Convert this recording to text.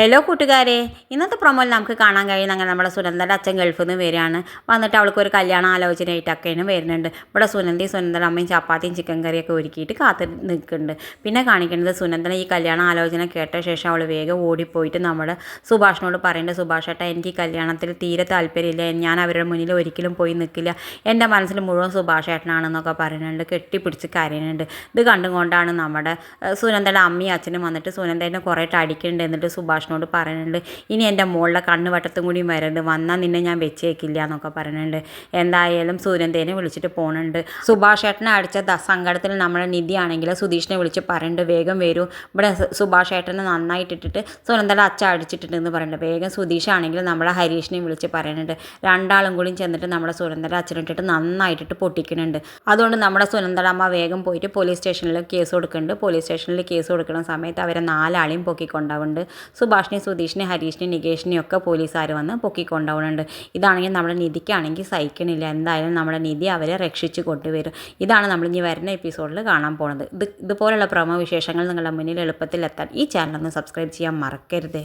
Hello കൂട്ടുകാരെ, ഇന്നത്തെ പ്രൊമോയിൽ നമുക്ക് കാണാൻ കഴിയുന്ന അങ്ങനെ നമ്മുടെ സുനന്ദൻ്റെ അച്ഛൻ ഗൾഫിൽ നിന്ന് വരികയാണ്. വന്നിട്ട് അവൾക്കൊരു കല്യാണ ആലോചനയായിട്ടൊക്കെയാണ് വരുന്നുണ്ട്. ഇവിടെ സുനന്ദൻ്റെ അമ്മയും ചപ്പാത്തിയും ചിക്കൻ കറിയൊക്കെ ഒരുക്കിയിട്ട് കാത്ത് നിൽക്കുന്നുണ്ട്. പിന്നെ കാണിക്കുന്നത് സുനന്ദന ഈ കല്യാണ ആലോചന കേട്ട ശേഷം അവൾ വേഗം ഓടിപ്പോയിട്ട് നമ്മുടെ സുഭാഷിനോട് പറയുന്നുണ്ട്, സുഭാഷ് ഏട്ടാ, എനിക്ക് ഈ കല്യാണത്തിൽ തീരെ താല്പര്യമില്ല, ഞാൻ അവരുടെ മുന്നിൽ ഒരിക്കലും പോയി നിൽക്കില്ല, എൻ്റെ മനസ്സിൽ മുഴുവൻ സുഭാഷ് ഏട്ടനാണെന്നൊക്കെ പറയുന്നുണ്ട്. കെട്ടിപ്പിടിച്ച് കരയുന്നുണ്ട്. ഇത് കണ്ടുകൊണ്ടാണ് നമ്മുടെ സുനന്ദയുടെ അമ്മയും അച്ഛനും വന്നിട്ട് സുനന്ദനെ കുറേ അടിക്കുന്നുണ്ട്. എന്നിട്ട് സുഭാഷിനോട് പറയുന്നുണ്ട്, ഇനി എൻ്റെ മോളുടെ കണ്ണ് വട്ടത്തും കൂടി വരരുത്, വന്നാൽ നിന്നെ ഞാൻ വെച്ചേക്കില്ല എന്നൊക്കെ പറയുന്നുണ്ട്. എന്തായാലും സുനന്ദേനെ വിളിച്ചിട്ട് പോകുന്നുണ്ട്. സുഭാഷ് ഏട്ടനെ അടിച്ച സങ്കടത്തിൽ നമ്മുടെ നിധി ആണെങ്കിൽ സുധീഷിനെ വിളിച്ച് പറയുന്നുണ്ട്, വേഗം വരൂ, ഇവിടെ സുഭാഷ് ഏട്ടനെ നന്നായിട്ടിട്ടിട്ട് സുനന്ദയുടെ അച്ഛൻ അടിച്ചിട്ടുണ്ടെന്ന് പറയുന്നുണ്ട്. വേഗം സുധീഷ് ആണെങ്കിൽ നമ്മുടെ ഹരീഷിനെ വിളിച്ച് പറയുന്നുണ്ട്. രണ്ടാളും കൂടി ചെന്നിട്ട് നമ്മുടെ സുനന്ദയുടെ അച്ഛനിട്ടിട്ട് നന്നായിട്ടിട്ട് പൊട്ടിക്കുന്നുണ്ട്. അതുകൊണ്ട് നമ്മുടെ സുനന്ദയുടെ അമ്മ വേഗം പോയിട്ട് പോലീസ് സ്റ്റേഷനിൽ കേസ് കൊടുക്കുന്നുണ്ട്. പോലീസ് സ്റ്റേഷനിൽ കേസ് കൊടുക്കുന്ന സമയത്ത് അവരെ 4 ആളെയും പൊക്കിക്കൊണ്ടാവുന്നുണ്ട്. സുഭാഷിനെയും സുധീഷിനെയും ഹരീഷിനെയും നികേഷിനെയും ഒക്കെ പോലീസുകാർ വന്ന് പൊക്കിക്കൊണ്ടുപോകുന്നുണ്ട്. ഇതാണെങ്കിൽ നമ്മുടെ നിധിക്കാണെങ്കിൽ സഹിക്കണില്ല. എന്തായാലും നമ്മുടെ നിധി അവരെ രക്ഷിച്ച് കൊണ്ടുവരും. ഇതാണ് നമ്മൾ ഇനി വരുന്ന എപ്പിസോഡിൽ കാണാൻ പോകുന്നത്. ഇതുപോലുള്ള പ്രമോ വിശേഷങ്ങൾ നിങ്ങളുടെ മുന്നിൽ എളുപ്പത്തിൽ എത്താൻ ഈ ചാനൽ ഒന്ന് സബ്സ്ക്രൈബ് ചെയ്യാൻ മറക്കരുത്.